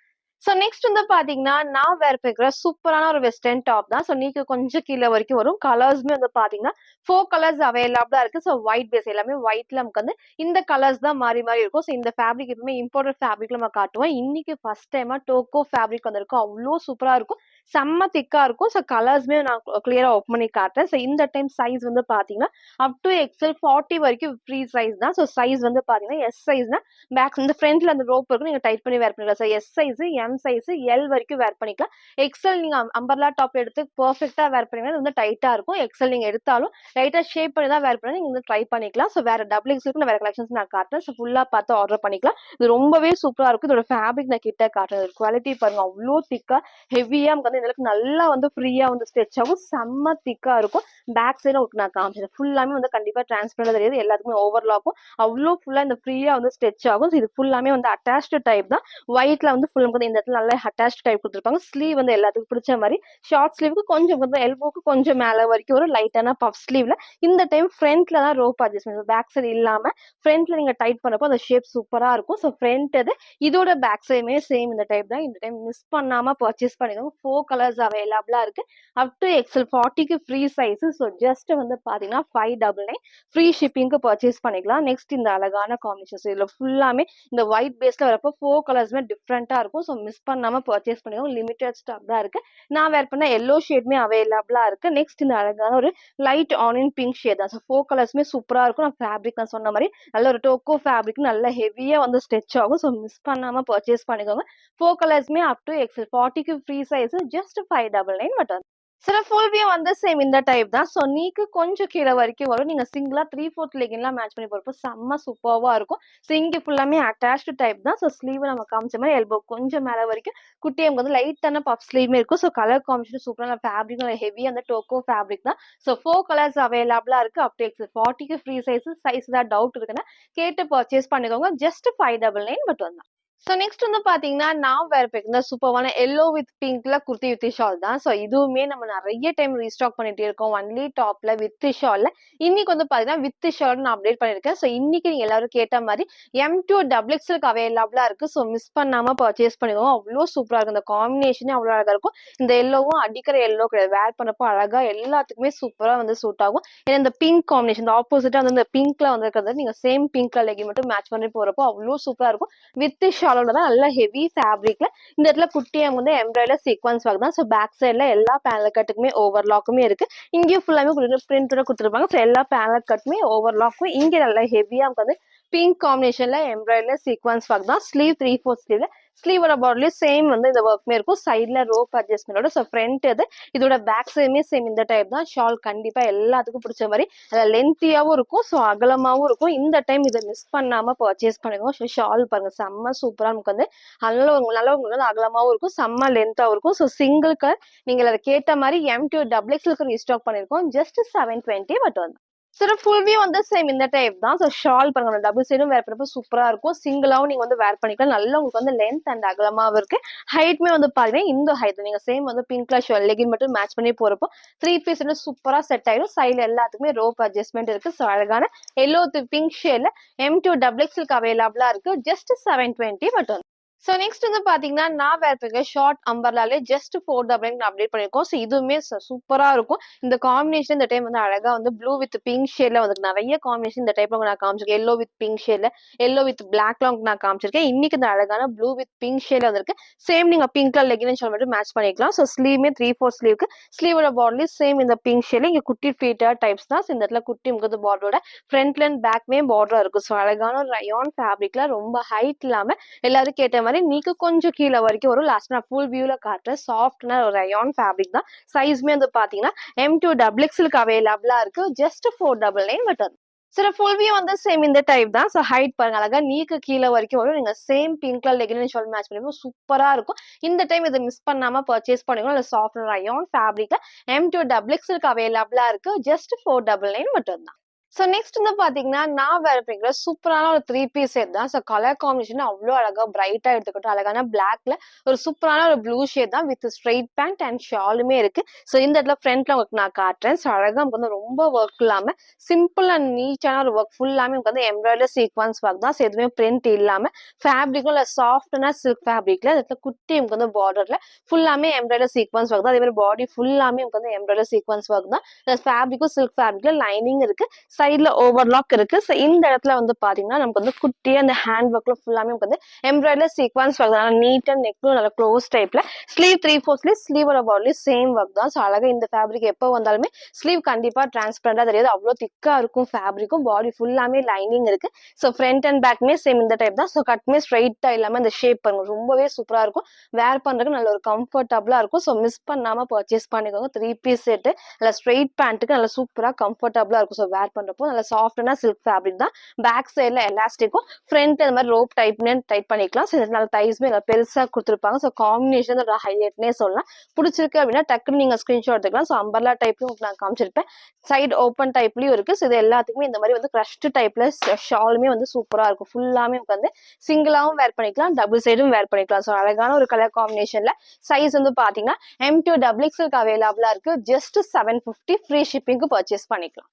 ஸோ நெக்ஸ்ட் வந்து பாத்தீங்கன்னா நான் வேர் பண்ணிக்கிற சூப்பரான ஒரு வெஸ்டர்ன் டாப் தான். ஸோ நீங்க கொஞ்சம் கீழே வரைக்கும் வரும். கலர்ஸ்மே வந்து பாத்தீங்கன்னா 4 கலர்ஸ் அவைலபிளா இருக்கு. ஸோ ஒயிட் பேஸ் எல்லாமே ஒயிட்ல நமக்கு வந்து இந்த கலர்ஸ் தான் மாறி மாறி இருக்கும். ஸோ இந்த ஃபேப்ரிக் எப்பவுமே இம்போர்ட்டட் ஃபேப்ரிக்ல நம்ம காட்டுவோம். இன்னைக்கு ஃபர்ஸ்ட் டைமா டோக்கோ ஃபேப்ரிக் வந்திருக்கும். அவ்வளோ சூப்பரா இருக்கும். செம்ம திக்கா இருக்கும். ஸோ கலர்ஸ்மே நான் கிளியரா ஓப்பன் பண்ணி காட்டுறேன். ஸோ இந்த டைம் சைஸ் வந்து பாத்தீங்கன்னா அப் டு எக்ஸ்எல் 40 வரைக்கும் ஃப்ரீ சைஸ் தான். ஸோ சைஸ் வந்து பாத்தீங்கன்னா எஸ் சைஸ்னா பேக் இந்த ஃப்ரண்ட்ல அந்த ரோப் இருக்கும். நீங்க டைட் பண்ணி வேர் பண்ணிக்கலாம். So S size M size L வரைக்கும் வேர் பண்ணிக்கலாம். எக்ஸ்எல் நீங்க அம்பர்லா டாப் எடுத்து பெர்ஃபெக்ட்டா வேர் பண்ணீங்கன்னா வந்து டைட்டா இருக்கும். எக்ஸ்எல் நீங்க எடுத்தாலும் லைட்டா ஷேப் பண்ணி தான் வேர் பண்ணி நீங்க வந்து ட்ரை பண்ணிக்கலாம். ஸோ வேற டபுள் எக்ஸ்எல் நான் வேற கலெக்ஷன்ஸ் நான் காட்டுறேன். ஸோ ஃபுல்லா பார்த்து ஆர்டர் பண்ணிக்கலாம். இது ரொம்பவே சூப்பரா இருக்கும். இதோட ஃபேப்ரிக் நான் கிட்ட காட்டுறேன். குவாலிட்டி பாருங்க அவ்வளோ திக்கா ஹெவியா நமக்கு வந்து இந்த அளவுக்கு நல்லா வந்து ஃப்ரீயா வந்து ஸ்ட்ரெச் ஆகும். செம்ம திக்கா இருக்கும். பேக் சைடு உங்களுக்கு நான் காமிச்சேன். ஃபுல்லாமே வந்து கண்டிப்பா டிரான்ஸ்பரண்டா தெரியுது. எல்லாத்துக்குமே ஓவர்லாக்கும் அவ்வளோ ஃபுல்லா இந்த ஃப்ரீயா வந்து ஸ்ட்ரெச் ஆகும். இது ஃபுல்லாமே வந்து அட்டாச்டு டைப் தான். ஒயிட்ல வந்து ஃபுல் வந்து இந்த இடத்துல நல்லா அட்டாச்டு டைப் கொடுத்துருப்பாங்க. ஸ்லீவ் வந்து எல்லாத்துக்கும் பிடிச்ச மாதிரி ஷார்ட் ஸ்லீவுக்கு கொஞ்சம் வந்து எல்போக்கு கொஞ்சம் மேல வரைக்கும் ஒரு லைட்டான பஃப் ஸ்லீவ்ல இந்த டைம் ஃப்ரண்ட்ல தான் ரோப் அட்ஜஸ்ட்மெண்ட் பேக் சைடு இல்லாம ஃப்ரண்ட்ல நீங்க டைட் பண்ணப்போ அந்த ஷேப் சூப்பரா இருக்கும். ஸோ ஃப்ரண்ட் இது இதோட பேக் சைடுமே சேம் இந்த டைப் தான். இந்த டைம் மிஸ் பண்ணாம பர்ச்சேஸ் பண்ணிக்கோங்க. 4 கலர்ஸ் அவைலபிளா இருக்கு. அப் டு எக்ஸ்எல் 40க்கு ஃப்ரீ சைஸ். ஸோ ஜஸ்ட் வந்து பாத்தீங்கன்னா 599 ஃப்ரீ ஷிப்பிங்க்கு பர்ச்சேஸ் பண்ணிக்கலாம். நெக்ஸ்ட் இந்த அழகான காம்பினேஷன்ஸ் இதுல ஃபுல்லாமே இந்த ஒயிட் பேஸ்ல வரப்போ 4 கலர்ஸ்மே டிஃப்ரெண்டா இருக்கும். ஸோ மிஸ் பண்ணாம பர்ச்சேஸ் பண்ணிக்கோங்க. லிமிடெட் ஸ்டாக் தான் இருக்கு. நான் வேர் பண்ண எல்லோ ஷேட்மே அவைலபிளா இருக்கு. நெக்ஸ்ட் இந்த அழகான ஒரு லைட் ஆனியன் பிங்க் ஷேட் தான். ஸோ 4 கலர்ஸ்மே சூப்பரா இருக்கும். நான் ஃபேப்ரிக் நான் சொன்ன மாதிரி நல்ல ஒரு டோக்கோ ஃபேப்ரிக் நல்ல ஹெவியா வந்து ஸ்ட்ரெச் ஆகும். ஸோ மிஸ் பண்ணாம பர்ச்சேஸ் பண்ணிக்கோங்க. 4 கலர்ஸ்மே அப் டு எக்ஸ்எல் 40க்கு ஃப்ரீ சைஸ். ஜஸ்ட் 599 மட்டும். சில ஃபுல் வியூ வந்து சேம் இந்த டைப் தான். ஸோ நீக்கு கொஞ்சம் கீழே வரைக்கும் வரும். நீங்க சிங்கிளா 3/4 லெகின்லாம் மேட்ச் பண்ணி போறப்போ செம்ம சூப்பர்வா இருக்கும். ஸோ இங்க ஃபுல்லாமே அட்டாச்டு டைப் தான். ஸோ ஸ்லீவ் நம்ம காமிச்ச மாதிரி எல்போ கொஞ்சம் மேல வரைக்கும் குட்டியம் வந்து லைட்டான பஃப் ஸ்லீவ்மே இருக்கும். ஸோ கலர் காம்பினேஷன் சூப்பரான ஃபேப்ரிக் ஹெவி அந்த டோக்கோ ஃபேப்ரிக் தான். ஸோ 4 கலர்ஸ் அவைலபிளா இருக்கு. அப் டு எக்ஸ் 40க்கு ஃப்ரீ சைஸ் தான் டவுட் இருக்குன்னா கேட்டு பர்ச்சேஸ் பண்ணிக்கோங்க. ஜஸ்ட் 599 மட்டும் தான். ஸோ நெக்ஸ்ட் வந்து பாத்தீங்கன்னா நான் வேர் பண்ணிருந்த சூப்பரான எல்லோ வித் பிங்க்ல குர்த்தி வித் ஷால் தான். ஸோ இதுவுமே நம்ம நிறைய டைம் ரீஸ்டாக் பண்ணிட்டே இருக்கோம். ஒன்லி டாப்ல வித் ஷால்ல இன்னைக்கு வந்து பாத்தீங்கன்னா வித் ஷால் நான் அப்டேட் பண்ணிருக்கேன். ஸோ இன்னைக்கு நீங்க எல்லாரும் கேட்ட மாதிரி M2 XXL அவைலபிளா இருக்கு. ஸோ மிஸ் பண்ணாம பர்ச்சேஸ் பண்ணிக்கோங்க. அவ்வளோ சூப்பரா இருக்கும். இந்த காம்பினேஷனே அவ்வளோ அழகா இருக்கும். இந்த எல்லோவும் அடிக்கிற எல்லோ கிடையாது. வேர் பண்ணப்போ அழகா எல்லாத்துக்குமே சூப்பரா வந்து சூட் ஆகும். ஏன்னா இந்த பிங்க் காம்பினேஷன் இந்த ஆப்போசிட்டா வந்து இந்த பிங்க்ல வந்து இருக்கிறது நீங்க சேம் பிங்க்ல லெகின் மட்டும் மேட்ச் பண்ணி போறப்போ அவ்வளோ சூப்பரா இருக்கும். வித் ஷாலோட தான் நல்ல ஹெவி ஃபேப்ரிக்ல இந்த இடத்துல குட்டியா வந்து எம்ப்ராய்டர் சீக்வன்ஸ் ஒர்க் தான். ஸோ பேக் சைட்ல எல்லா பேனல் கட்டுக்குமே ஓவர்லாக்குமே இருக்கு. இங்கேயும் ஃபுல்லாமே பிரிண்டோட கொடுத்துருப்பாங்க. ஸோ எல்லா பேனல் கட்டுமே ஓவர்லாக்கும். இங்க நல்லா ஹெவியா வந்து பிங்க் காம்பினேஷன்ல எம்ப்ராய்டர் சீக்வன்ஸ் ஒர்க் தான். ஸ்லீவ் 3/4 ஸ்லீவ்ல ஸ்லீவோட பாடிலையும் சேம் வந்து இந்த ஒர்க்மே இருக்கும். சைட்ல ரோப் அட்ஜஸ்ட்மெண்டோட. ஸோ ஃப்ரண்ட் இது இதோட பேக் சைடுமே சேம் இந்த டைப் தான். ஷால் கண்டிப்பா எல்லாத்துக்கும் பிடிச்ச மாதிரி லென்த்தியாவும் இருக்கும். ஸோ அகலமாவும் இருக்கும். இந்த டைம் இதை மிஸ் பண்ணாம பர்ச்சேஸ் பண்ணிக்கோங்க. ஸோ ஷால் பாருங்க செம்ம சூப்பரா நமக்கு வந்து நல்ல உங்களுக்கு வந்து அகலமாவும் இருக்கும். செம்ம லென்த்தாவும் இருக்கும். ஸோ சிங்கிள் கலர் நீங்க அதை கேட்ட மாதிரி M2 XXL ரீஸ்டாக் பண்ணிருக்கோம். ஜஸ்ட் 720 மட்டும் வந்து. சார் ஃபுல் வியூ வந்து சேம் இந்த டைப் தான். ஸோ ஷால் பாருங்க டபுள் சைடும் வேர் பண்ணப்போ சூப்பரா இருக்கும். சிங்கிளாவும் நீங்க வந்து வேர் பண்ணிக்கலாம். நல்லா உங்களுக்கு வந்து லென்த் அண்ட் அகலமாவும் இருக்கு. ஹைட்மே வந்து பாத்தீங்கன்னா இந்த ஹைட் நீங்க சேம் வந்து பிங்க்ல ஷால் லெகின் மட்டும் மேட்ச் பண்ணி போறப்போ 3 பீஸ் சூப்பரா செட் ஆயிடும். சைடுல எல்லாத்துக்குமே ரோப் அட்ஜஸ்ட்மெண்ட் இருக்கு. ஸோ அழகான எல்லோ பிங்க் ஷேட்ல M2 XXL அவைலபிளா இருக்கு. ஜஸ்ட் 720 மட்டும். ஸோ நெக்ஸ்ட் வந்து பாத்தீங்கன்னா, நான் வேர் பண்ணிருக்க ஷார்ட் அம்பர்லாலே ஜஸ்ட் 499 அப்டேட் பண்ணியிருக்கோம். ஸோ இதுவுமே சூப்பரா இருக்கும். இந்த காம்பினேஷன் இந்த டைம் வந்து அழகா வந்து ப்ளூ வித் பிங்க் ஷேட்ல வந்து நெறைய காம்பினேஷன் இந்த டைப்ல நான் காமிச்சிருக்கேன். எல்லோ வித் பிங்க் ஷேட்ல, எல்லோ வித் பிளாக்ல நான் காமிச்சிருக்கேன். இன்னைக்கு இந்த அழகான ப்ளூ வித் பிங்க் ஷேட்ல வந்திருக்கு. சேம் நீங்க பிங்க் கலர் லெகின் ஷால் மட்டும் மேட்ச் பண்ணிக்கலாம். ஸோ ஸ்லீவ்மே 3/4 ஸ்லீவ்க்கு ஸ்லீவோட பார்டர்லயும் சேம் இந்த பிங்க் ஷேட்ல இங்க குட்டி ஃபீட்டர் டைப்ஸ் தான். இந்த இடத்துல குட்டி முகத்து பார்டரோட ஃப்ரண்ட்ல அண்ட் பேக்மே பார்டரா இருக்கும். ஸோ அழகான ஒரு ரயான் ஃபேப்ரிக்ல ரொம்ப ஹைட் இல்லாம எல்லாரும் கேட்ட மாதிரி நீக்கு கொஞ்சம் கீழே வரைக்கும் வரும். லாஸ்ட் நான் ஃபுல் வியூல காட்டுறேன். சாஃப்ட்னா ஒரு ரயான் ஃபேப்ரிக் தான். சைஸ்மே வந்து பாத்தீங்கன்னா M2 டபுள் எக்ஸ்எல்க்கு அவைலபிளா இருக்கு. ஜஸ்ட் 499 மட்டும். சில ஃபுல் வியூ வந்து சேம் இந்த டைப் தான். ஸோ ஹைட் பாருங்க அழகா நீக்கு கீழே வரைக்கும் வரும். நீங்க same pink colour legging shawl match பண்ணிப்போம். சூப்பரா இருக்கும். இந்த டைம் இதை மிஸ் பண்ணாம பர்ச்சேஸ் பண்ணிக்கணும். இல்ல சாஃப்ட் ரயான் ஃபேப்ரிக்ல M2 டபுள் எக்ஸ்எல்க்கு அவைலபிளா இருக்கு. ஜஸ்ட் 499 மட்டும் தான். ஸோ நெக்ஸ்ட் வந்து பாத்தீங்கன்னா, நான் வேர் பண்ணிக்கிற சூப்பரான ஒரு 3 பீஸ் செட் தான். ஸோ கலர் காம்பினேஷன் அவ்ளோ அழகா பிரைட்டா எடுத்துக்கிட்டோம். அழகான பிளாக்ல ஒரு சூப்பரான ஒரு ப்ளூ ஷேட் தான் வித் ஸ்ட்ரெயிட் பேண்ட் அண்ட் ஷாலுமே இருக்கு. ஸோ இந்த இடத்துல ஃப்ரண்ட்ல உங்களுக்கு நான் காட்டுறேன். ஸோ அழகா நமக்கு வந்து ரொம்ப ஒர்க் இல்லாம சிம்பிள் அண்ட் நீட்டான ஒரு ஒர்க் ஃபுல்லாமே உங்களுக்கு வந்து எம்ப்ராய்டரி சீக்வன்ஸ் ஒர்க் தான். ஸோ எதுவுமே பிரிண்ட் இல்லாம ஃபேப்ரிக்கும் இல்லை சாஃப்டான சில்க் ஃபேப்ரிக்ல இடத்துல குட்டி உங்களுக்கு வந்து பார்டர்ல ஃபுல்லாமே எம்ப்ராய்டரி சீக்வன்ஸ் ஒர்க் தான். அதே மாதிரி பாடி ஃபுல்லாமே உங்களுக்கு வந்து எம்ப்ராய்டரி சீக்வன்ஸ் ஒர்க் தான். ஃபேப்ரிக்கும் சில்க் ஃபேப்ரிக்ல லைனிங் இருக்கு. சைட்ல ஓவர்லாக் இருக்கு. ஸோ இந்த இடத்துல வந்து பாத்தீங்கன்னா நமக்கு வந்து குட்டியா அந்த ஹேண்ட் ஒர்க்ல ஃபுல்லாமே வந்து எம்ப்ராய்டரி சீக்வன்ஸ் ஒர்க் தான். நீட் அண்ட் நெக்கும் நல்ல க்ளோஸ் டைப்ல ஸ்லீவ் 3/4 ஸ்லீவ் ஸ்லீவோட பாடிலையும் சேம் ஒர்க் தான். ஸோ அழகா இந்த ஃபேப்ரிக் எப்போ வந்தாலுமே ஸ்லீவ் கண்டிப்பா டிரான்ஸ்பரண்டா தெரியாது. அவ்வளோ திக்கா இருக்கும் ஃபேப்ரிக்கும். பாடி ஃபுல்லாமே லைனிங் இருக்கு. ஸோ ஃப்ரண்ட் அண்ட் பேக்மே சேம் இந்த டைப் தான். ஸோ கட்மே ஸ்ட்ரைட்டா இல்லாம இந்த ஷேப் பாருங்க ரொம்பவே சூப்பரா இருக்கும். வேர் பண்றதுக்கு நல்ல ஒரு கம்ஃபர்டபுளா இருக்கும். ஸோ மிஸ் பண்ணாம பர்ச்சேஸ் பண்ணிக்கோங்க. 3 பீஸ் செட் நல்ல ஸ்ட்ரெயிட் பேண்ட்டுக்கு நல்ல சூப்பரா கம்ஃபர்டபுளா இருக்கும். ஸோ வேர் பண்றப்போ நல்ல சாஃப்டான சில்க் ஃபேப்ரிக் தான். பேக் சைட்ல எலாஸ்டிக்கும் ஃப்ரண்ட் அந்த மாதிரி ரோப் டைட் பண்ணிக்கலாம். ஸோ நல்ல தைஸ்மே நல்லா பெருசா கொடுத்துருப்பாங்க. ஸோ காம்பினேஷன் ஒரு ஹைலைட்னே சொல்லலாம். பிடிச்சிருக்கு அப்படின்னா டக்குன்னு நீங்க ஸ்கிரீன்ஷாட் எடுத்துக்கலாம். ஸோ அம்பர்லா டைப்லயும் நான் காமிச்சிருப்பேன். சைடு ஓப்பன் டைப்லயும் இருக்கு. ஸோ இது எல்லாத்துக்குமே இந்த மாதிரி வந்து கிரஷ்ட் டைப்ல ஷாலுமே வந்து சூப்பரா இருக்கும். ஃபுல்லாமே வந்து சிங்கிளாவும் வேர் பண்ணிக்கலாம், டபுள் சைடும் வேர் பண்ணிக்கலாம். ஸோ அழகான ஒரு கலர் காம்பினேஷன்ல சைஸ் வந்து பாத்தீங்கன்னா M2 டபுள் எக்ஸ்எல்க்கு அவைலபிளா இருக்கு. ஜஸ்ட் 750 ஃப்ரீ ஷிப்பிங்க்கு பர்ச்சேஸ் பண்ணிக்கலாம்.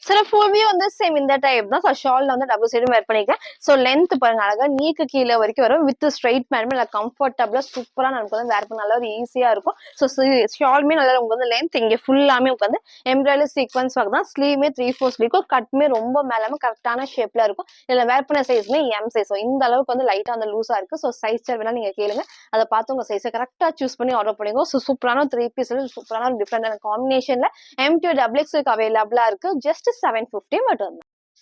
சில ஃபுல்மே வந்து சேம் இந்த டைப் தான். ஸோ ஷால்ல வந்து டபுள் சைடும் வேர் பண்ணிருக்கேன். ஸோ லென்த் பாருங்க அழகா நீக்கு கீழே வரைக்கும் வரும். வித் ஸ்ட்ரைட் பேண்ட் நல்லா கம்ஃபர்டபுளா சூப்பரா நமக்கு வந்து வேர் பண்ண நல்லா ஒரு ஈஸியா இருக்கும். ஸோ ஷால்மே நல்லா உங்களுக்கு வந்து லென்த் இங்க ஃபுல்லாமே உங்களுக்கு வந்து எம்ப்ராய்டரி சீக்வன்ஸ் ஒர்க் தான். ஸ்லீவ்மே 3/4 ஸ்லீவ்க்கும் கட்மே ரொம்ப மேலாம கரெக்டான ஷேப்ல இருக்கும். இதுல வேர் பண்ண சைஸ்மே M சைஸ். ஸோ இந்த அளவுக்கு வந்து லைட்டா வந்து லூஸா இருக்கு. ஸோ சைஸ் வேணா நீங்க கேளுங்க. அதை பார்த்து உங்க சைஸை கரெக்டா சூஸ் பண்ணி ஆர்டர் பண்ணிக்கோ. ஸோ சூப்பரான 3 பீஸ் சூப்பரான டிஃப்ரெண்டான காம்பினேஷன்ல M2 டபுள் எக்ஸ்எல்க்கு அவைலபிளா இருக்கு. ஜஸ்ட் 750 மட்டும்.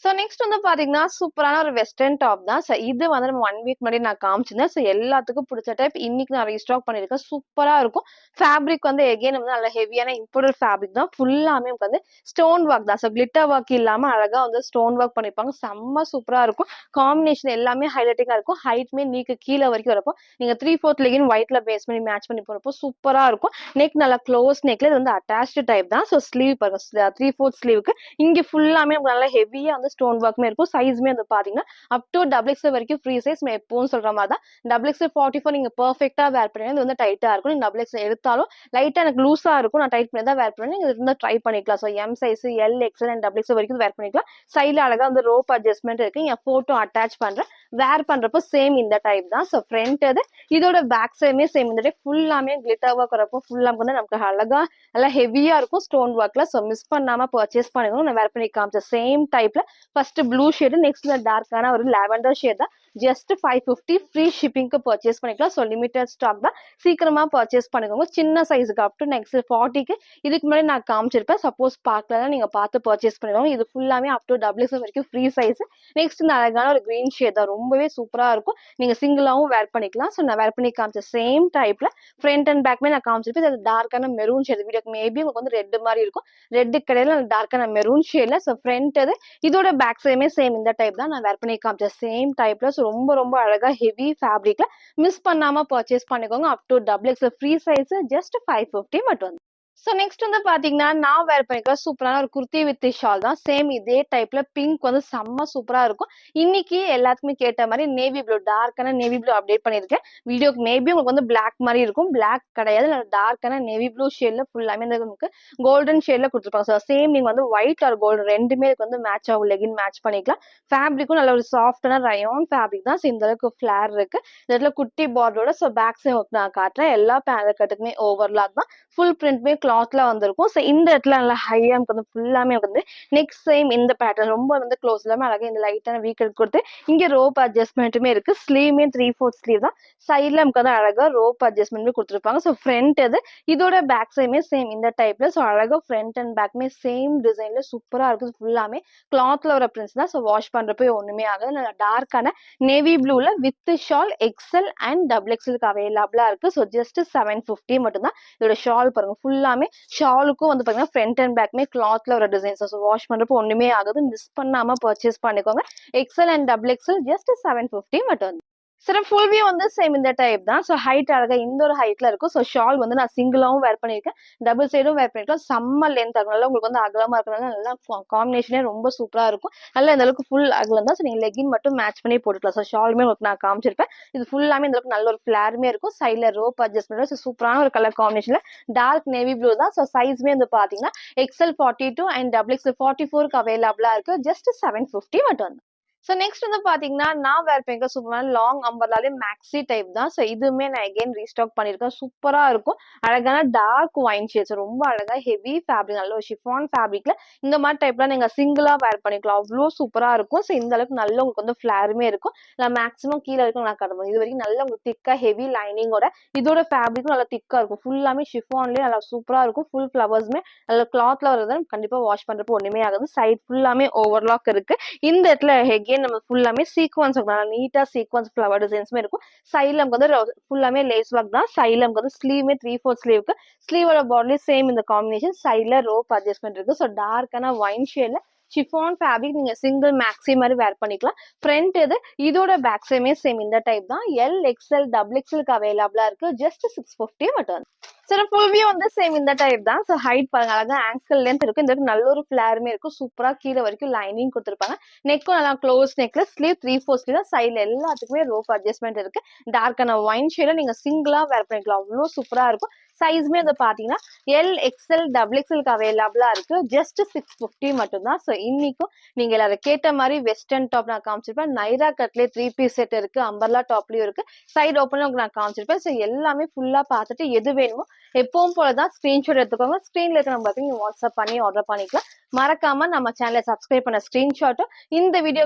ஸோ நெக்ஸ்ட் வந்து பாத்தீங்கன்னா சூப்பரான ஒரு வெஸ்டர்ன் டாப் தான். ஸோ இது வந்து நம்ம 1 வீக் முன்னாடி நான் காமிச்சிருந்தேன். ஸோ எல்லாத்துக்கும் பிடிச்ச டைப் இன்னைக்கு நான் ரீஸ்டாக் பண்ணிருக்கேன். சூப்பரா இருக்கும். ஃபேப்ரிக் வந்து எகைன் வந்து நல்ல ஹெவியான இம்போர்ட்டட் ஃபேப்ரிக் தான். ஃபுல்லாமே வந்து ஸ்டோன் ஒர்க் தான். ஸோ கிளிட்டர் ஒர்க் இல்லாம அழகா வந்து ஸ்டோன் ஒர்க் பண்ணிருப்பாங்க. செம்ம சூப்பரா இருக்கும். காம்பினேஷன் எல்லாமே ஹைலைட்டிங்கா இருக்கும். ஹைட்மே நீக்கு கீழே வரைக்கும் வரப்போ நீங்க 3/4 லெகின் ஒயிட்ல பேஸ் பண்ணி மேட்ச் பண்ணி போறப்போ சூப்பரா இருக்கும். நெக் நல்லா க்ளோஸ் நெக்ல இது வந்து அட்டாச்டு டைப் தான். ஸோ ஸ்லீவ் பாருங்க 3/4 ஸ்லீவுக்கு இங்க ஃபுல்லாமே நல்லா ஹெவியா வந்து ஸ்டோன் ஒர்க்மே இருக்கும். சைஸ்மே வந்து பாத்தீங்கன்னா அப் டு டபுள் எக்ஸ்எல் வரைக்கும் ஃப்ரீ சைஸ். எப்பவும் சொல்ற மாதிரி தான் டபுள் எக்ஸ்எல் 44 நீங்க பெர்ஃபெக்ட்டா வேர் பண்ணுவீங்க. இது வந்து டைட்டா இருக்கும். நீங்க டபுள் எக்ஸ்எல் எடுத்தாலும் லைட்டா எனக்கு லூஸா இருக்கும். நான் டைட் பண்ணி தான் வேர் பண்ணுவேன். நீங்க இருந்தா ட்ரை பண்ணிக்கலாம். So M size, L, XL and double XL வரைக்கும் வேர் பண்ணிக்கலாம். சைட்ல அழகா வந்து ரோப் அட்ஜஸ்ட்மெண்ட் இருக்கு. என் போட்டோ அட்டாச் பண்றேன். வேர் பண்றப்போ சேம் இந்த டைப் தான். ஸோ ஃப்ரண்ட் இது இதோட பேக் சைடுமே சேம் இந்த டைப் ஃபுல்லாமே கிளிட்டர் ஒர்க் வரப்போ ஃபுல்லா வந்து நமக்கு அழகா நல்லா ஹெவியா இருக்கும் ஸ்டோன் ஒர்க்ல. ஸோ மிஸ் பண்ணாம பர்ச்சேஸ் பண்ணிக்கணும். நான் வேர் பண்ணி காமிச்ச சேம் டைப்ல ஃபர்ஸ்ட் ப்ளூ ஷேடு, நெக்ஸ்ட் டார்க்கான ஒரு லாவெண்டர் ஷேட் தான். ஜஸ்ட் 550 ஃப்ரீ ஷிப்பிங்க்கு பர்ச்சேஸ் பண்ணிக்கலாம். ஸோ லிமிடெட் ஸ்டாக் தான். சீக்கிரமா பர்ச்சேஸ் பண்ணிக்கோங்க. சின்ன சைஸுக்கு அப் டு நெக்ஸ்ட் 40க்கு இதுக்கு முன்னாடி நான் காமிச்சிருப்பேன். சப்போஸ் பார்க்கலன்னா நீங்க பார்த்து பர்ச்சேஸ் பண்ணிக்கோங்க. இது ஃபுல்லாமே அப் டு டபுள் எக்ஸ்எல் வரைக்கும் ஃப்ரீ சைஸ். நெக்ஸ்ட் இந்த அழகான ஒரு கிரீன் ஷேட் தான். ரொம்பவே சூப்பரா இருக்கும். நீங்க சிங்கிளாவும் வேர் பண்ணிக்கலாம். ஸோ நான் வேர் பண்ணி காமிச்ச சேம் டைப்ல ஃப்ரண்ட் அண்ட் பேக்மே நான் காமிச்சிருப்பேன். இது டார்க்கான மெரூன் ஷேட். வீடியோக்கு மேபி உங்களுக்கு வந்து ரெட் மாதிரி இருக்கும். ரெட் கிடையாது டார்க்கான மெரூன் ஷேட்ல. ஸோ ஃப்ரண்ட் இது இதோட பேக் சைடுமே சேம் இந்த டைப் தான். நான் வேர் பண்ணி காமிச்ச சேம் டைப்ல. ஸோ ரொம்ப ரொம்ப அழகா ஹெவி ஃபேப்ரிக்ல மிஸ் பண்ணாம பர்ச்சேஸ் பண்ணிக்கோங்க. Up to double XL free size. Just 550 மட்டும். ஸோ நெக்ஸ்ட் வந்து பாத்தீங்கன்னா, நான் வேர் பண்ணிருக்க சூப்பரான ஒரு குர்த்தி வித் ஷால் தான். சேம் இதே டைப்ல பிங்க் வந்து செம்ம சூப்பரா இருக்கும். இன்னைக்கு எல்லாத்துக்குமே கேட்ட மாரி நேவி ப்ளூ டார்க்கான நேவி ப்ளூ அப்டேட் பண்ணியிருக்கேன். வீடியோக்கு மேபி உங்களுக்கு வந்து பிளாக் மாரி இருக்கும். பிளாக் கிடையாது. டார்க்கான நேவி ப்ளூ ஷேட்ல ஃபுல்லாமே வந்து நமக்கு கோல்டன் ஷேட்ல குடுத்துருப்பாங்க. ஸோ சேம் நீங்க வந்து ஒயிட் ஆர் கோல்டு 2மே இதுக்கு வந்து மேட்ச் ஆகும். லெகின் மேட்ச் பண்ணிக்கலாம். ஃபேப்ரிக்கும் நல்ல ஒரு சாஃப்ட்டான ரயான் ஃபேப்ரிக் தான். ஸோ இந்த அளவுக்கு ஃபிளேர் இருக்கு. இந்த இடத்துல குட்டி பார்டரோட ஸோ பேக் சைட் ஒர்க் நான் காட்டுறேன். எல்லா கட்டுக்குமே ஓவர்லாக் தான். ஃபுல் பிரிண்ட்மே கிளாத்ல வந்திருக்கும். ஸோ இந்த இடத்துல நல்லா ஹையா நமக்கு வந்து ஃபுல்லாமே வந்து நெக்ஸ்ட் சேம் இந்த பேட்டர்ன் ரொம்ப வந்து க்ளோஸ் இல்லாம அழகா இந்த லைட்டான வீக்கெட் கொடுத்து இங்க ரோப் அட்ஜஸ்ட்மெண்ட்டுமே இருக்கு. ஸ்லீவ்மே 3/4 ஸ்லீவ் தான். சைட்ல நமக்கு வந்து அழகா ரோப் அட்ஜஸ்ட்மெண்ட்மே கொடுத்துருப்பாங்க. ஸோ ஃப்ரண்ட் இது இதோட பேக் சைடுமே சேம் இந்த டைப்ல. ஸோ அழகா ஃப்ரண்ட் அண்ட் பேக்மே சேம் டிசைன்ல சூப்பரா இருக்குது. ஃபுல்லாமே கிளாத்ல வர பிரிண்ட்ஸ் தான். ஸோ வாஷ் பண்றப்போ ஒண்ணுமே ஆகாது. நல்லா டார்க்கான நேவி ப்ளூல with shawl XL and double எக்ஸ்எல்க்கு அவைலபிளா இருக்கு. ஸோ ஜஸ்ட் 750 மட்டும் தான். இதோட ஷால் பாருங்க ஃபுல்லாமே ஷாலுக்கும் வந்து பாத்தீங்கன்னா ஃப்ரண்ட் அண்ட் பேக்மே கிளாத்ல ஒரு டிசைன்ஸ். ஸோ வாஷ் பண்றப்போ ஒண்ணுமே ஆகுது. மிஸ் பண்ணாம பர்ச்சேஸ் பண்ணிக்கோங்க. XL and double XL just 750 மட்டும். சார் ஃபுல் வியூ வந்து சேம் இந்த டைப் தான். ஸோ ஹைட் அழகா இந்த ஒரு ஹைட்ல இருக்கும். ஸோ ஷால் வந்து நான் சிங்கிளாவும் வேர் பண்ணியிருக்கேன். டபுள் சைடும் வேர் பண்ணிருக்கேன். செம்ம லென்த் ஆகும். நல்லா உங்களுக்கு வந்து அகலமா இருக்கனால நல்லா காம்பினேஷனே ரொம்ப சூப்பரா இருக்கும். நல்லா இந்த அளவுக்கு ஃபுல் அகலம் தான். ஸோ நீங்க லெகின் மட்டும் மேட்ச் பண்ணி போட்டுக்கலாம். ஸோ ஷாலுமே உங்களுக்கு நான் காமிச்சிருப்பேன். இது ஃபுல்லாமே இந்த அளவுக்கு நல்ல ஒரு ஃபிளாருமே இருக்கும். சைட்ல ரோப் அட்ஜஸ்ட்மெண்ட். ஸோ சூப்பரான ஒரு கலர் காம்பினேஷன்ல டார்க் நேவி ப்ளூ தான். ஸோ சைஸ்மே வந்து பாத்தீங்கன்னா எக்ஸ்எல் 42 அண்ட் டபுள் எக்ஸ்எல் 44க்கு அவைலபிளா இருக்கு. ஜஸ்ட் 750 மட்டும். ஸோ நெக்ஸ்ட் வந்து பாத்தீங்கன்னா, நான் வேர் பண்ணிருக்க சூப்பரான லாங் அம்பர்லாலே மேக்ஸி டைப் தான். ஸோ இதுவுமே நான் அகைன் ரீஸ்டாக் பண்ணியிருக்கேன். சூப்பரா இருக்கும். அழகான டார்க் ஒயின் ஷேட்ஸ் ரொம்ப அழகா ஹெவி ஃபேப்ரிக் நல்ல ஒரு ஷிஃபான் ஃபேப்ரிக்ல இந்த மாதிரி டைப்லாம் நீங்க சிங்கிளா வேர் பண்ணிக்கலாம். அவ்வளோ சூப்பரா இருக்கும். ஸோ இந்த அளவுக்கு நல்ல உங்களுக்கு வந்து ஃபிளாருமே இருக்கும். நான் மேக்ஸிமம் கீழே வரைக்கும் நான் கட்டுறேன். இது வரைக்கும் நல்ல உங்களுக்கு திக்கா ஹெவி லைனிங்கோட இதோட ஃபேப்ரிக்கும் நல்லா திக்கா இருக்கும். ஃபுல்லாமே ஷிஃபான்லேயே நல்லா சூப்பரா இருக்கும். ஃபுல் ஃப்ளவர்ஸ்மே நல்ல கிளாத்ல வரது கண்டிப்பா வாஷ் பண்றப்போ ஒண்ணுமே ஆகாது. சைட் ஃபுல்லாமே ஓவர்லாக் இருக்கு. இந்த இடத்துல ஹெகேன் நம்ம ஃபுல்லாமே சீக்வன்ஸ் நீட்டா சீக்வன்ஸ் ஃபிளவர் டிசைன்ஸ்மே இருக்கும். சைட்ல நமக்கு வந்து ஃபுல்லாமே லேஸ் ஒர்க் தான். சைட்ல நமக்கு வந்து ஸ்லீவ்மே 3/4 ஸ்லீவ்க்கு ஸ்லீவோட பாடிலையும் சேம் இந்த காம்பினேஷன். சைட்ல ரோப் அட்ஜஸ்ட்மெண்ட் இருக்கு. ஸோ டார்க்கான ஒயின் ஷேட்ல ஷிஃபான் ஃபேப்ரிக் நீங்க சிங்கிள் மேக்ஸி மாதிரி வேர் பண்ணிக்கலாம். ஃப்ரண்ட் இது இதோட பேக் சைடுமே சேம் இந்த டைப் தான். எல் எக்ஸ்எல் டபுள் எக்ஸ்எல்க்கு அவைலபிளா இருக்கு. ஜஸ்ட் 650 மட்டும். சரி ஃபுல் வியூ வந்து சேம் இந்த டைப் தான். ஸோ ஹைட் பாருங்க அழகா ஆங்கிள் லென்த் இருக்கு. இந்த நல்ல ஒரு ஃபிளாருமே இருக்கும். சூப்பரா கீழே வரைக்கும் லைனிங் கொடுத்துருப்பாங்க. நெக்கும் நல்லா க்ளோஸ் நெக்ல ஸ்லீவ் 3/4 ஸ்லீவ் தான். சைட்ல எல்லாத்துக்குமே ரோப் அட்ஜஸ்ட்மெண்ட் இருக்கு. டார்க்கான ஒயின் ஷேட நீங்க சிங்கிளா வேர் பண்ணிக்கலாம். அவ்வளோ சூப்பரா இருக்கும். சைஸ்மே வந்து பாத்தீங்கன்னா எல் எக்ஸ்எல் டபுள் எக்ஸ்எல்க்கு அவைலபிளா இருக்கு. ஜஸ்ட் 650 மட்டும் தான். ஸோ இன்னைக்கும் நீங்க எல்லாரும் கேட்ட மாதிரி வெஸ்டர்ன் டாப் நான் காமிச்சிருப்பேன். நைரா கட்லேயே 3 பீஸ் செட் இருக்கு. அம்பர்லா டாப்லயும் இருக்கு. சைடு ஓப்பன்ல உங்களுக்கு நான் காமிச்சிருப்பேன். ஸோ எல்லாமே ஃபுல்லா பார்த்துட்டு எது வேணுமோ எப்பவும் போலதான் ஸ்கிரீன்ஷாட் எடுத்துக்கோங்க. ஸ்கிரீன்ல இருக்க நம்பருக்கு நீங்க வாட்ஸ்அப் பண்ணி ஆர்டர் பண்ணிக்கலாம். மறக்காம நம்ம சேனலை சப்ஸ்கிரைப் பண்ண ஸ்கிரீன்ஷாட்டும் இந்த வீடியோ